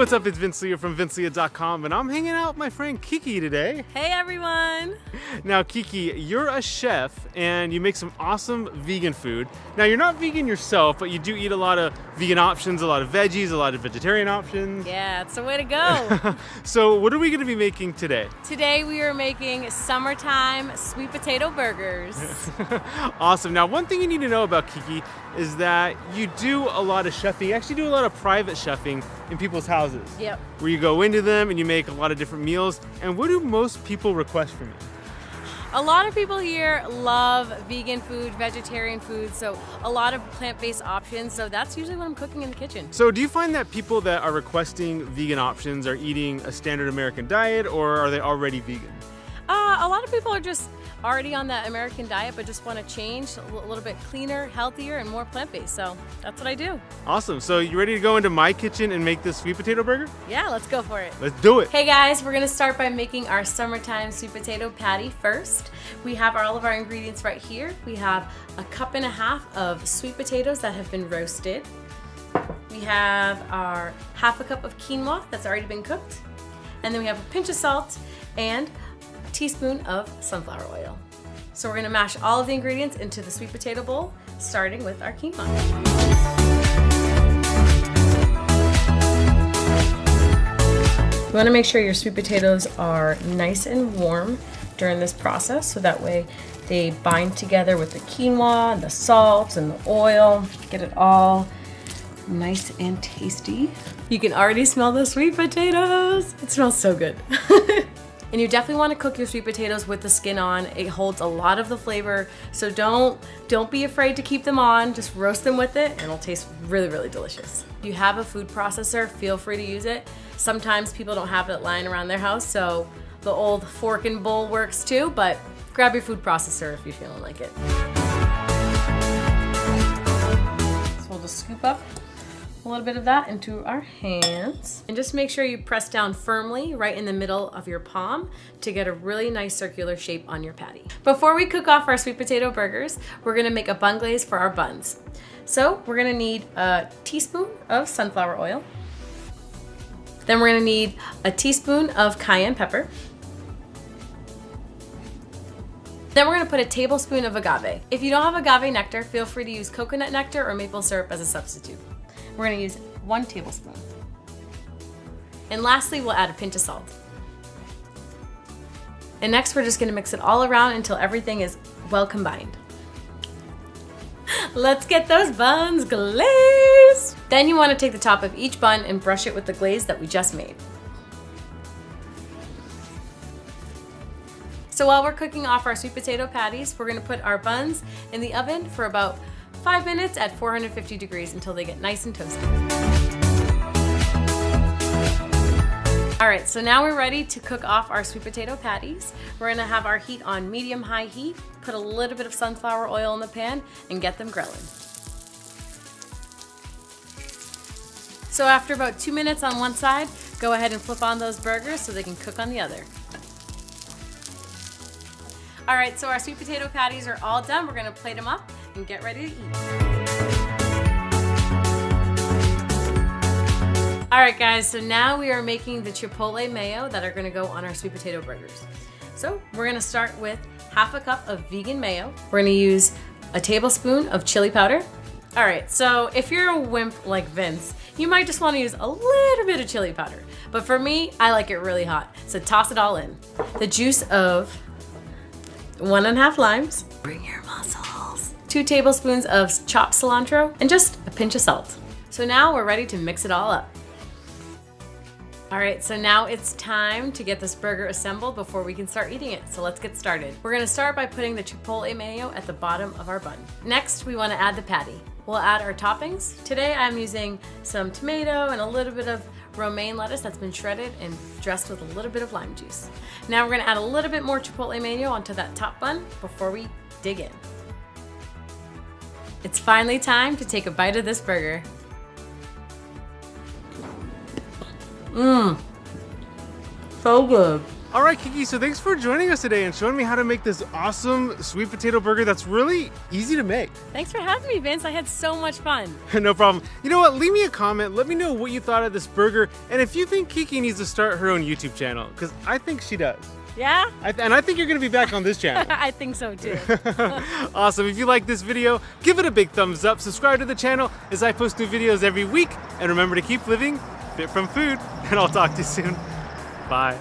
what's up? It's Vince Leah from vincelea.com, and I'm hanging out with my friend Kiki today. Hey everyone! Now Kiki, you're a chef and you make some awesome vegan food. Now you're not vegan yourself, but you do eat a lot of vegan options, a lot of veggies, a lot of vegetarian options. Yeah, it's the way to go. So what are we going to be making today? Today we are making summertime sweet potato burgers. Awesome. Now one thing you need to know about Kiki is that you do a lot of chefing. You actually do a lot of private chefing in people's houses. Yep. Where you go into them and you make a lot of different meals. And what do most people request from you? A lot of people here love vegan food, vegetarian food, so a lot of plant-based options. So that's usually what I'm cooking in the kitchen. So do you find that people that are requesting vegan options are eating a standard American diet, or are they already vegan? A lot of people are just already on that American diet, but just want to change a little bit cleaner, healthier, and more plant-based. So that's what I do. Awesome. So you ready to go into my kitchen and make this sweet potato burger? Yeah, let's go for it. Let's do it. Hey guys, we're gonna start by making our summertime sweet potato patty first. We have all of our ingredients right here. We have 1.5 cups of sweet potatoes that have been roasted. We have our 1/2 cup of quinoa that's already been cooked. And then we have a pinch of salt and teaspoon of sunflower oil. So we're gonna mash all of the ingredients into the sweet potato bowl, starting with our quinoa. You wanna make sure your sweet potatoes are nice and warm during this process, so that way they bind together with the quinoa, the salt, and the oil. Get it all nice and tasty. You can already smell the sweet potatoes. It smells so good. And you definitely want to cook your sweet potatoes with the skin on. It holds a lot of the flavor, so don't be afraid to keep them on. Just roast them with it and it'll taste really, really delicious. If you have a food processor, feel free to use it. Sometimes people don't have it lying around their house, so the old fork and bowl works too, but grab your food processor if you're feeling like it. So we'll just scoop up a little bit of that into our hands. And just make sure you press down firmly right in the middle of your palm to get a really nice circular shape on your patty. Before we cook off our sweet potato burgers, we're gonna make a bun glaze for our buns. So we're gonna need a teaspoon of sunflower oil. Then we're gonna need a teaspoon of cayenne pepper. Then we're gonna put a tablespoon of agave. If you don't have agave nectar, feel free to use coconut nectar or maple syrup as a substitute. We're gonna use 1 tablespoon. And lastly, we'll add a pinch of salt. And next, we're just gonna mix it all around until everything is well combined. Let's get those buns glazed. Then you wanna take the top of each bun and brush it with the glaze that we just made. So while we're cooking off our sweet potato patties, we're gonna put our buns in the oven for about 5 minutes at 450 degrees until they get nice and toasty. All right, so now we're ready to cook off our sweet potato patties. We're gonna have our heat on medium-high heat, put a little bit of sunflower oil in the pan, and get them grilling. So after about 2 minutes on one side, go ahead and flip on those burgers so they can cook on the other. All right, so our sweet potato patties are all done. We're gonna plate them up and get ready to eat. All right guys, so now we are making the Chipotle Mayo that are gonna go on our sweet potato burgers. So we're gonna start with 1/2 cup of vegan mayo. We're gonna use a tablespoon of chili powder. All right, so if you're a wimp like Vince, you might just wanna use a little bit of chili powder. But for me, I like it really hot, so toss it all in. The juice of 1.5 limes. Bring your muscles. 2 tablespoons of chopped cilantro and just a pinch of salt. So now we're ready to mix it all up. All right, so now it's time to get this burger assembled before we can start eating it. So let's get started. We're gonna start by putting the Chipotle Mayo at the bottom of our bun. Next, we wanna add the patty. We'll add our toppings. Today I'm using some tomato and a little bit of romaine lettuce that's been shredded and dressed with a little bit of lime juice. Now we're gonna add a little bit more Chipotle Mayo onto that top bun before we dig in. It's finally time to take a bite of this burger. Mmm, so good. All right, Kiki, so thanks for joining us today and showing me how to make this awesome sweet potato burger that's really easy to make. Thanks for having me, Vince. I had so much fun. No problem. You know what? Leave me a comment. Let me know what you thought of this burger and if you think Kiki needs to start her own YouTube channel, because I think she does. Yeah? And I think you're going to be back on this channel. I think so too. Awesome. If you like this video, give it a big thumbs up. Subscribe to the channel as I post new videos every week. And remember to keep living fit from food. And I'll talk to you soon. Bye.